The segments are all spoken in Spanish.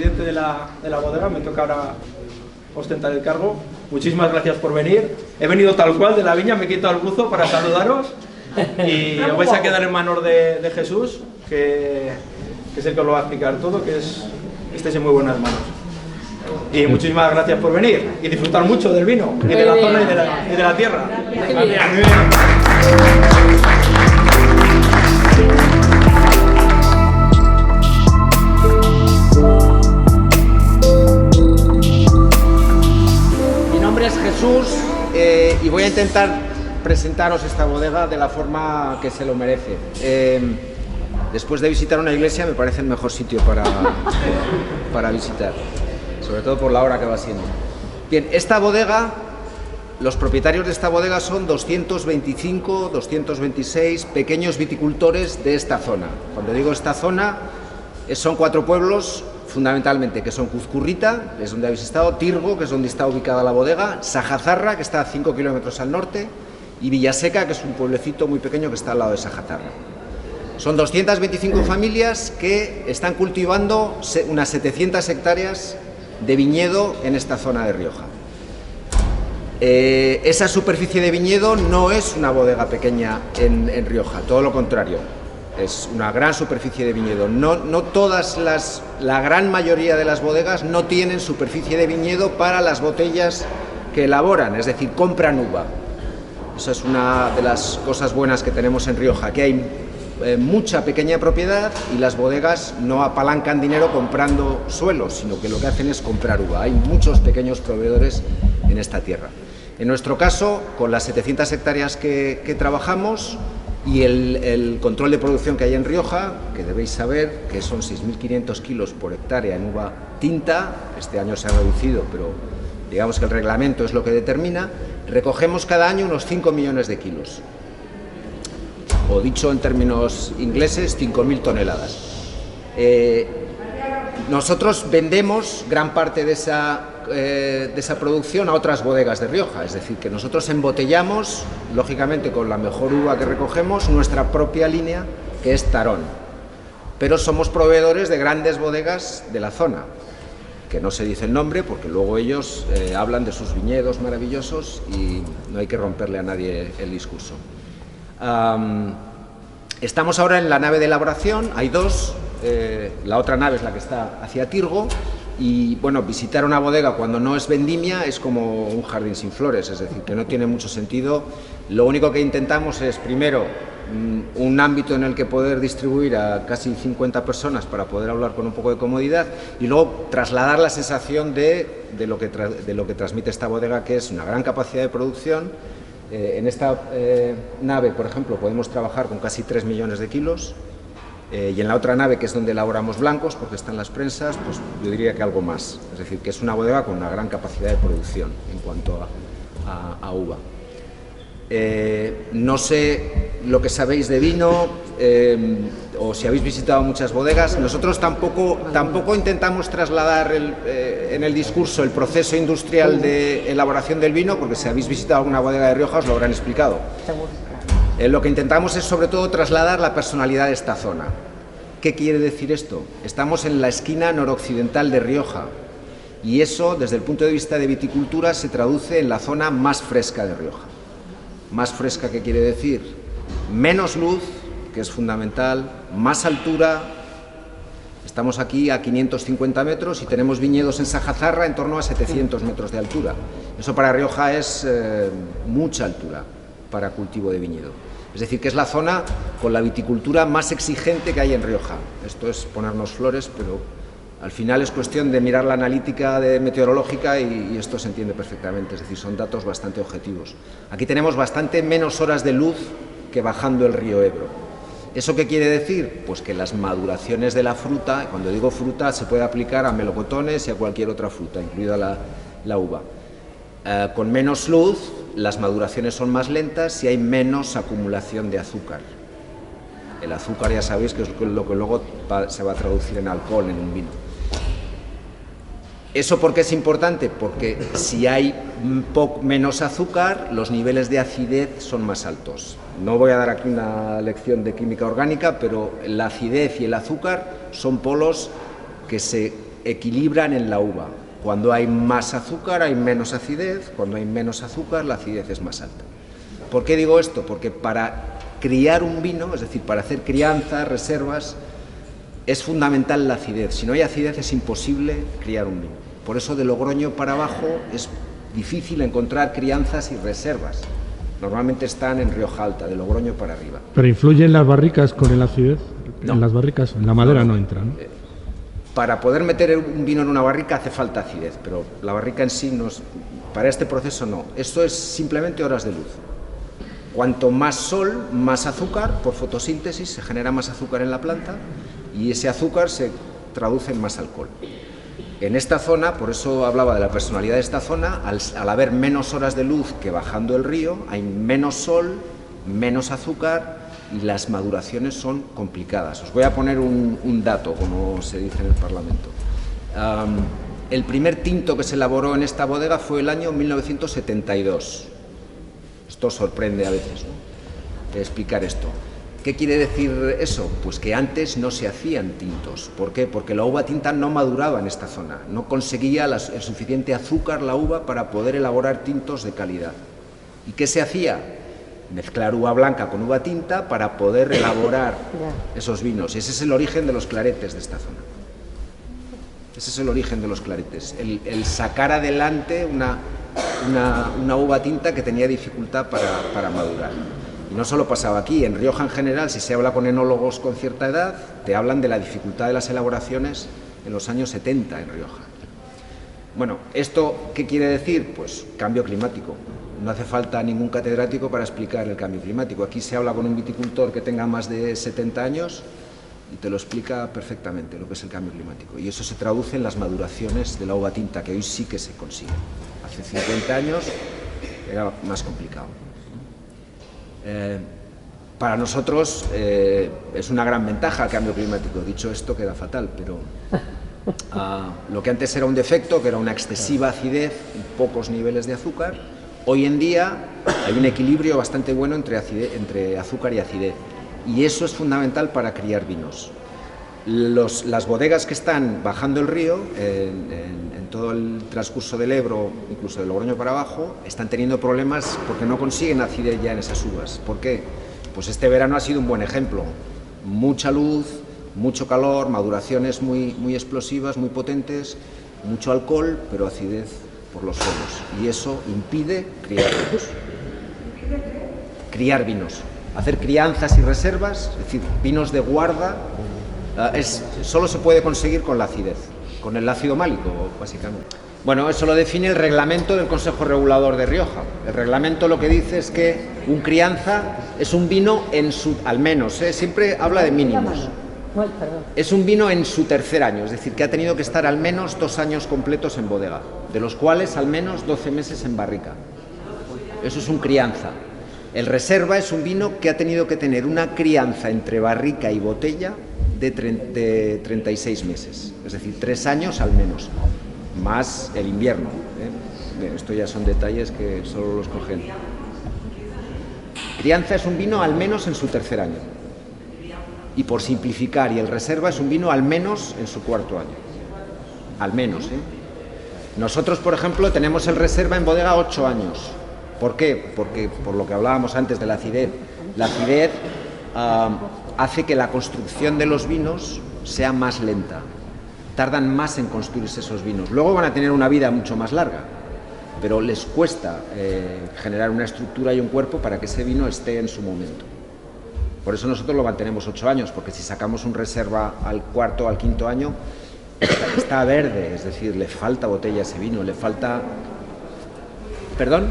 presidente de la bodega, me toca ahora ostentar el cargo. Muchísimas gracias por venir. He venido tal cual de la viña, me he quitado el buzo para saludaros y os vais a quedar en manos de Jesús, que es el que os lo va a explicar todo, que estéis en muy buenas manos. Y muchísimas gracias por venir y disfrutar mucho del vino y de la zona y de la tierra. Muy bien. Mi nombre es Jesús y voy a intentar presentaros esta bodega de la forma que se lo merece. Después de visitar una iglesia me parece el mejor sitio para visitar, sobre todo por la hora que va siendo. Bien, esta bodega, los propietarios de esta bodega son 225, 226 pequeños viticultores de esta zona. Cuando digo esta zona, son 4 pueblos fundamentalmente, que son Cuzcurrita, que es donde habéis estado, Tirgo, que es donde está ubicada la bodega, Sajazarra, que está a 5 kilómetros al norte, y Villaseca, que es un pueblecito muy pequeño que está al lado de Sajazarra. Son 225 familias que están cultivando unas 700 hectáreas de viñedo en esta zona de Rioja. Esa superficie de viñedo no es una bodega pequeña en Rioja, todo lo contrario, es una gran superficie de viñedo. No todas la gran mayoría de las bodegas no tienen superficie de viñedo para las botellas que elaboran, es decir, compran uva. Esa es una de las cosas buenas que tenemos en Rioja, que hay mucha pequeña propiedad y las bodegas no apalancan dinero comprando suelos, sino que lo que hacen es comprar uva. Hay muchos pequeños proveedores en esta tierra. En nuestro caso, con las 700 hectáreas que trabajamos y el control de producción que hay en Rioja, que debéis saber que son 6.500 kilos por hectárea en uva tinta, este año se ha reducido, pero digamos que el reglamento es lo que determina, recogemos cada año unos 5 millones de kilos. O dicho en términos ingleses, 5.000 toneladas. Nosotros vendemos gran parte de esa producción a otras bodegas de Rioja, es decir, que nosotros embotellamos, lógicamente con la mejor uva que recogemos, nuestra propia línea, que es Tarón. Pero somos proveedores de grandes bodegas de la zona, que no se dice el nombre porque luego ellos hablan de sus viñedos maravillosos y no hay que romperle a nadie el discurso. Estamos ahora en la nave de elaboración, hay 2, la otra nave es la que está hacia Tirgo y bueno, visitar una bodega cuando no es vendimia es como un jardín sin flores, es decir, que no tiene mucho sentido. Lo único que intentamos es primero un ámbito en el que poder distribuir a casi 50 personas para poder hablar con un poco de comodidad y luego trasladar la sensación de lo que transmite esta bodega, que es una gran capacidad de producción. En esta nave, por ejemplo, podemos trabajar con casi 3 millones de kilos y en la otra nave, que es donde elaboramos blancos, porque están las prensas, pues yo diría que algo más. Es decir, que es una bodega con una gran capacidad de producción en cuanto a uva. No sé lo que sabéis de vino o si habéis visitado muchas bodegas. Nosotros tampoco intentamos trasladar en el discurso el proceso industrial de elaboración del vino, porque si habéis visitado alguna bodega de Rioja os lo habrán explicado. Lo que intentamos es sobre todo trasladar la personalidad de esta zona. ¿Qué quiere decir esto? Estamos en la esquina noroccidental de Rioja y eso, desde el punto de vista de viticultura, se traduce en la zona más fresca de Rioja. Más fresca, ¿qué quiere decir? Menos luz, que es fundamental, más altura. Estamos aquí a 550 metros y tenemos viñedos en Sajazarra en torno a 700 metros de altura. Eso para Rioja es mucha altura para cultivo de viñedo. Es decir, que es la zona con la viticultura más exigente que hay en Rioja. Esto es ponernos flores, pero al final es cuestión de mirar la analítica meteorológica y esto se entiende perfectamente, es decir, son datos bastante objetivos. Aquí tenemos bastante menos horas de luz que bajando el río Ebro. ¿Eso qué quiere decir? Pues que las maduraciones de la fruta, cuando digo fruta se puede aplicar a melocotones y a cualquier otra fruta, incluida la uva. Con menos luz las maduraciones son más lentas y hay menos acumulación de azúcar. El azúcar ya sabéis que es lo que luego se va a traducir en alcohol en un vino. ¿Eso por qué es importante? Porque si hay menos azúcar, los niveles de acidez son más altos. No voy a dar aquí una lección de química orgánica, pero la acidez y el azúcar son polos que se equilibran en la uva. Cuando hay más azúcar hay menos acidez, cuando hay menos azúcar la acidez es más alta. ¿Por qué digo esto? Porque para criar un vino, es decir, para hacer crianzas, reservas, es fundamental la acidez. Si no hay acidez es imposible criar un vino. Por eso de Logroño para abajo es difícil encontrar crianzas y reservas. Normalmente están en Rioja Alta, de Logroño para arriba. ¿Pero influyen las barricas con la acidez? No. En las barricas, en la madera no entra, ¿no? Para poder meter un vino en una barrica hace falta acidez, pero la barrica en sí no es, para este proceso no. Esto es simplemente horas de luz. Cuanto más sol, más azúcar, por fotosíntesis se genera más azúcar en la planta y ese azúcar se traduce en más alcohol. En esta zona, por eso hablaba de la personalidad de esta zona, al haber menos horas de luz que bajando el río, hay menos sol, menos azúcar y las maduraciones son complicadas. Os voy a poner un dato, como se dice en el Parlamento. El primer tinto que se elaboró en esta bodega fue el año 1972. Esto sorprende a veces, ¿no? Explicar esto. ¿Qué quiere decir eso? Pues que antes no se hacían tintos. ¿Por qué? Porque la uva tinta no maduraba en esta zona, no conseguía el suficiente azúcar la uva para poder elaborar tintos de calidad. ¿Y qué se hacía? Mezclar uva blanca con uva tinta para poder elaborar esos vinos. Ese es el origen de los claretes de esta zona. Ese es el origen de los claretes. El sacar adelante una uva tinta que tenía dificultad para madurar. Y no solo pasaba aquí, en Rioja en general, si se habla con enólogos con cierta edad, te hablan de la dificultad de las elaboraciones en los años 70 en Rioja. Bueno, ¿esto qué quiere decir? Pues cambio climático. No hace falta ningún catedrático para explicar el cambio climático. Aquí se habla con un viticultor que tenga más de 70 años y te lo explica perfectamente lo que es el cambio climático. Y eso se traduce en las maduraciones de la uva tinta, que hoy sí que se consigue. Hace 50 años era más complicado. Para nosotros es una gran ventaja el cambio climático. Dicho esto, queda fatal, pero lo que antes era un defecto, que era una excesiva acidez y pocos niveles de azúcar, hoy en día hay un equilibrio bastante bueno entre azúcar y acidez. Y eso es fundamental para criar vinos. Las bodegas que están bajando el río, en todo el transcurso del Ebro, incluso de Logroño para abajo, están teniendo problemas porque no consiguen acidez ya en esas uvas. ¿Por qué? Pues este verano ha sido un buen ejemplo. Mucha luz, mucho calor, maduraciones muy explosivas, muy potentes, mucho alcohol, pero acidez por los suelos. Y eso impide criar vinos. Criar vinos. Hacer crianzas y reservas, es decir, vinos de guarda, solo se puede conseguir con la acidez, con el ácido málico, básicamente. Bueno, eso lo define el reglamento del Consejo Regulador de Rioja. El reglamento lo que dice es que un crianza es un vino al menos, siempre habla de mínimos. Es un vino en su tercer año, es decir, que ha tenido que estar al menos 2 años completos en bodega, de los cuales al menos 12 meses en barrica. Eso es un crianza. El reserva es un vino que ha tenido que tener una crianza entre barrica y botella de 36 meses, es decir, 3 años al menos, más el invierno. Esto ya son detalles que solo los cogen. Crianza es un vino al menos en su tercer año. Y por simplificar, y el reserva es un vino al menos en su cuarto año. Al menos, Nosotros, por ejemplo, tenemos el reserva en bodega 8 años. ¿Por qué? Porque, por lo que hablábamos antes de la acidez, hace que la construcción de los vinos sea más lenta. Tardan más en construirse esos vinos. Luego van a tener una vida mucho más larga, pero les cuesta generar una estructura y un cuerpo para que ese vino esté en su momento. Por eso nosotros lo mantenemos 8 años, porque si sacamos un reserva al cuarto o al quinto año, está verde, es decir, le falta botella a ese vino, le falta... ¿Perdón?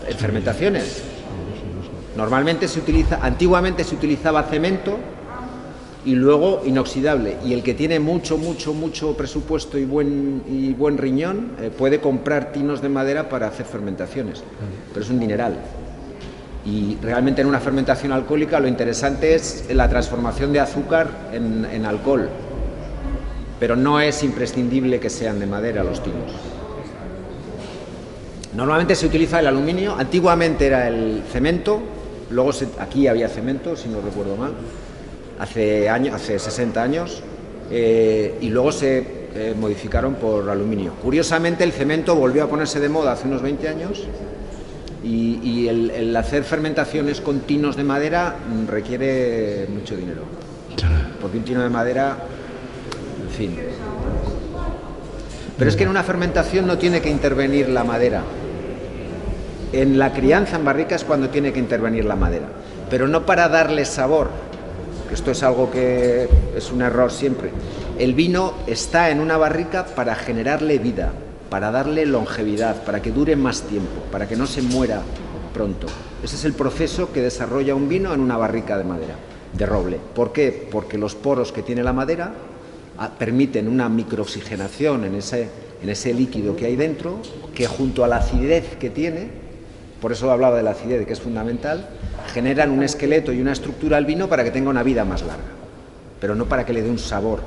En fermentaciones. Normalmente antiguamente se utilizaba cemento y luego inoxidable, y el que tiene mucho presupuesto y buen riñón puede comprar tinos de madera para hacer fermentaciones, pero es un dineral. Y realmente en una fermentación alcohólica lo interesante es la transformación de azúcar en alcohol, pero no es imprescindible que sean de madera los tinos. Normalmente se utiliza el aluminio, antiguamente era el cemento, luego aquí había cemento, si no recuerdo mal, hace 60 años, y luego se modificaron por aluminio. Curiosamente, el cemento volvió a ponerse de moda hace unos 20 años y el hacer fermentaciones con tinos de madera requiere mucho dinero, porque un tino de madera, en fin. Pero es que en una fermentación no tiene que intervenir la madera. En la crianza en barrica es cuando tiene que intervenir la madera, pero no para darle sabor, que esto es algo que es un error siempre. El vino está en una barrica para generarle vida, para darle longevidad, para que dure más tiempo, para que no se muera pronto. Ese es el proceso que desarrolla un vino en una barrica de madera, de roble. ¿Por qué? Porque los poros que tiene la madera permiten una microoxigenación en ese líquido que hay dentro, que junto a la acidez que tiene, por eso hablaba de la acidez, que es fundamental, generan un esqueleto y una estructura al vino para que tenga una vida más larga, pero no para que le dé un sabor.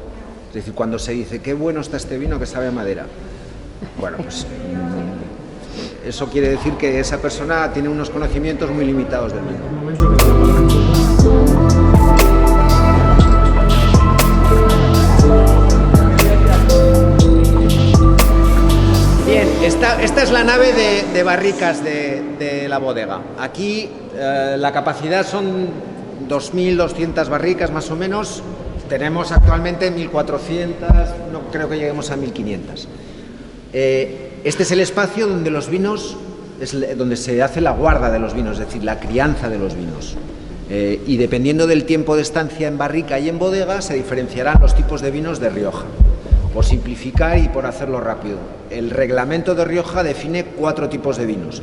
Es decir, cuando se dice, qué bueno está este vino que sabe a madera, bueno, pues eso quiere decir que esa persona tiene unos conocimientos muy limitados del vino. Bien, esta es la nave de barricas de la bodega. Aquí la capacidad son 2.200 barricas más o menos. Tenemos actualmente 1.400, no creo que lleguemos a 1.500. Este es el espacio donde los vinos, donde se hace la guarda de los vinos, es decir, la crianza de los vinos. Y dependiendo del tiempo de estancia en barrica y en bodega, se diferenciarán los tipos de vinos de Rioja. Por simplificar y por hacerlo rápido, el reglamento de Rioja define 4 tipos de vinos.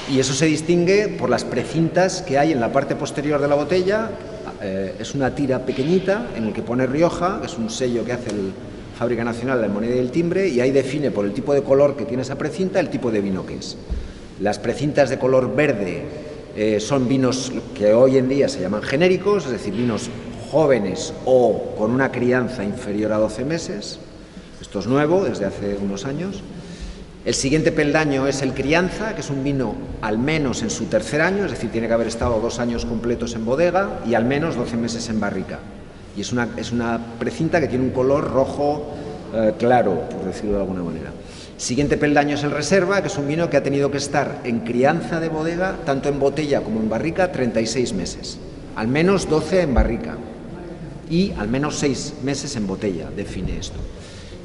Y eso se distingue por las precintas que hay en la parte posterior de la botella. Es una tira pequeñita en el que pone Rioja, que es un sello que hace la Fábrica Nacional de la Moneda y el Timbre, y ahí define por el tipo de color que tiene esa precinta el tipo de vino que es. Las precintas de color verde son vinos que hoy en día se llaman genéricos, es decir, vinos jóvenes o con una crianza inferior a 12 meses. Esto es nuevo desde hace unos años. El siguiente peldaño es el crianza, que es un vino al menos en su tercer año, es decir, tiene que haber estado 2 años completos en bodega y al menos 12 meses en barrica. Y es una precinta que tiene un color rojo claro, por decirlo de alguna manera. Siguiente peldaño es el reserva, que es un vino que ha tenido que estar en crianza de bodega, tanto en botella como en barrica, 36 meses. Al menos 12 en barrica y al menos 6 meses en botella, define esto.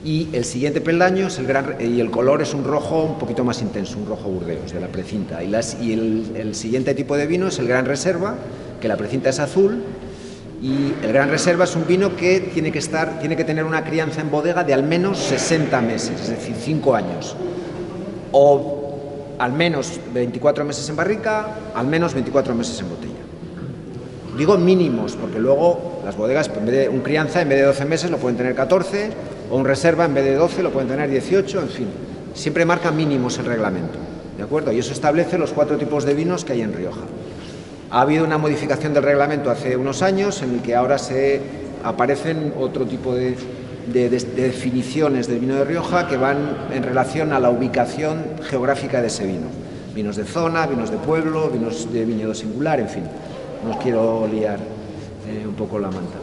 Y el siguiente peldaño es y el color es un rojo un poquito más intenso, un rojo burdeos de la precinta. Y el siguiente tipo de vino es el Gran Reserva, que la precinta es azul. Y el Gran Reserva es un vino que tiene que tener una crianza en bodega de al menos 60 meses, es decir, 5 años. O al menos 24 meses en barrica, al menos 24 meses en botella. Digo mínimos, porque luego las bodegas, un crianza en vez de 12 meses lo pueden tener 14, o un reserva en vez de 12 lo pueden tener 18, en fin. Siempre marca mínimos el reglamento, ¿de acuerdo? Y eso establece los 4 tipos de vinos que hay en Rioja. Ha habido una modificación del reglamento hace unos años en el que ahora aparecen otro tipo de definiciones del vino de Rioja que van en relación a la ubicación geográfica de ese vino. Vinos de zona, vinos de pueblo, vinos de viñedo singular, en fin. No os quiero liar un poco la manta.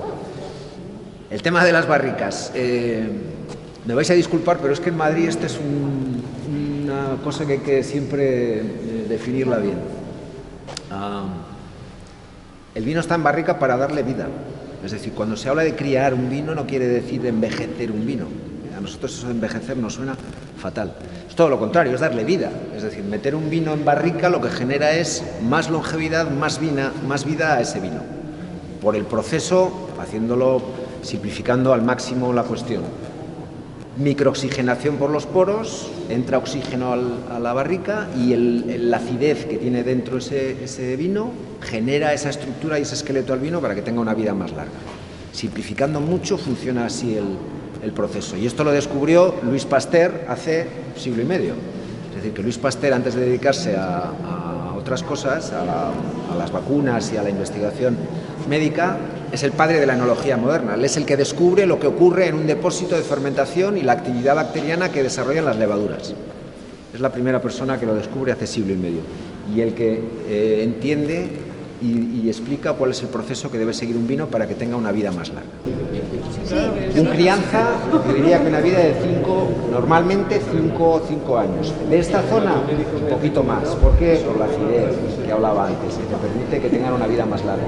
El tema de las barricas. Me vais a disculpar, pero es que en Madrid esta es una cosa que hay que siempre definirla bien. El vino está en barrica para darle vida. Es decir, cuando se habla de criar un vino no quiere decir envejecer un vino. A nosotros eso de envejecer nos suena fatal. Es todo lo contrario, es darle vida. Es decir, meter un vino en barrica lo que genera es más longevidad, más vida a ese vino. Por el proceso, simplificando al máximo la cuestión. Microoxigenación por los poros, entra oxígeno a la barrica y la acidez que tiene dentro ese vino genera esa estructura y ese esqueleto al vino para que tenga una vida más larga. Simplificando mucho, funciona así el proceso. Y esto lo descubrió Louis Pasteur hace 1,5 siglos. Es decir, que Louis Pasteur, antes de dedicarse a otras cosas, a las vacunas y a la investigación médica, es el padre de la enología moderna. Él es el que descubre lo que ocurre en un depósito de fermentación y la actividad bacteriana que desarrollan las levaduras. Es la primera persona que lo descubre hace 1,5 siglos. Y el que entiende y explica cuál es el proceso que debe seguir un vino para que tenga una vida más larga. Un crianza, yo diría que una vida de 5, normalmente 5 años. De esta zona, un poquito más. ¿Por qué? Por la acidez que hablaba antes, que te permite que tengan una vida más larga.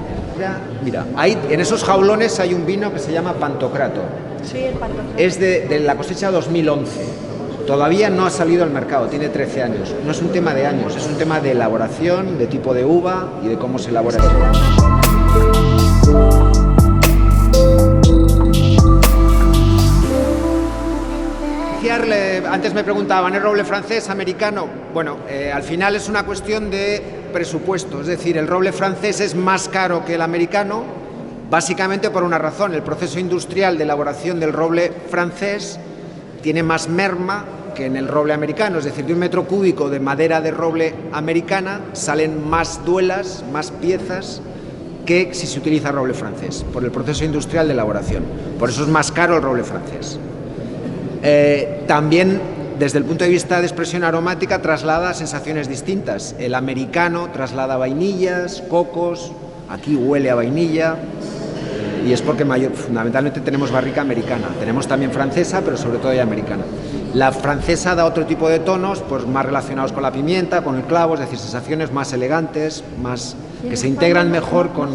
Mira, en esos jaulones hay un vino que se llama Pantocrato. Sí, el Pantocrato. Es de la cosecha 2011. Todavía no ha salido al mercado, tiene 13 años. No es un tema de años, es un tema de elaboración, de tipo de uva y de cómo se elabora eso. Antes me preguntaban, ¿es roble francés, americano? Bueno, al final es una cuestión de presupuesto, es decir, el roble francés es más caro que el americano, básicamente por una razón: el proceso industrial de elaboración del roble francés tiene más merma que en el roble americano, es decir, de un metro cúbico de madera de roble americana salen más duelas, más piezas que si se utiliza roble francés, por el proceso industrial de elaboración. Por eso es más caro el roble francés. También, desde el punto de vista de expresión aromática, traslada sensaciones distintas. El americano traslada vainillas, cocos, aquí huele a vainilla, y es porque fundamentalmente tenemos barrica americana. Tenemos también francesa, pero sobre todo hay americana. La francesa da otro tipo de tonos, pues más relacionados con la pimienta, con el clavo, es decir, sensaciones más elegantes, más que se integran mejor con...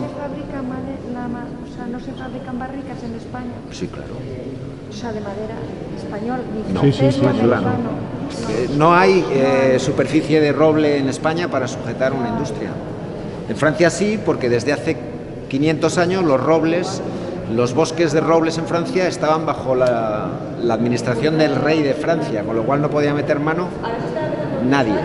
¿No se fabrican barricas en España? Sí, claro. O sea, de madera español, ni No, francés, sí, ni claro. americano. No hay superficie de roble en España para sujetar una industria. En Francia sí, porque desde hace 500 años los bosques de robles en Francia estaban bajo la administración del rey de Francia, con lo cual no podía meter mano nadie.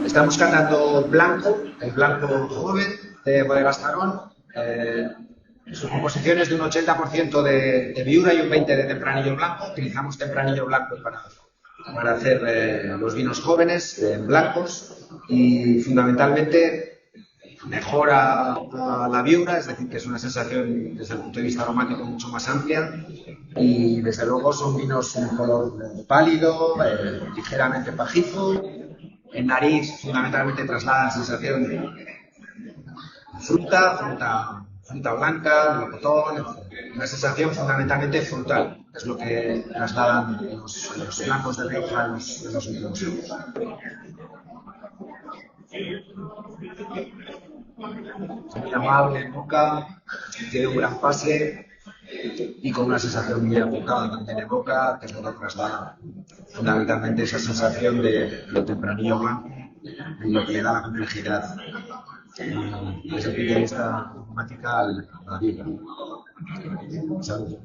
Estamos catando blanco, el blanco joven de Bodegas Tarón. Su composición es de un 80% de viura y un 20% de tempranillo blanco. Utilizamos tempranillo blanco para hacer los vinos jóvenes, blancos, y fundamentalmente mejora la viura, es decir, que es una sensación desde el punto de vista aromático mucho más amplia, y desde luego son vinos en color pálido, ligeramente pajizo. En nariz fundamentalmente traslada la sensación de fruta blanca, melocotón, una sensación fundamentalmente frutal, es lo que trasladan los blancos de Rioja de los últimos años. Muy amable en boca, tiene un gran pase y con una sensación muy apuntada también en boca, que es lo que traslada fundamentalmente esa sensación de lo tempranillo blanco y lo que le da la complejidad desde el punto de vista aromática a la vida. Salud.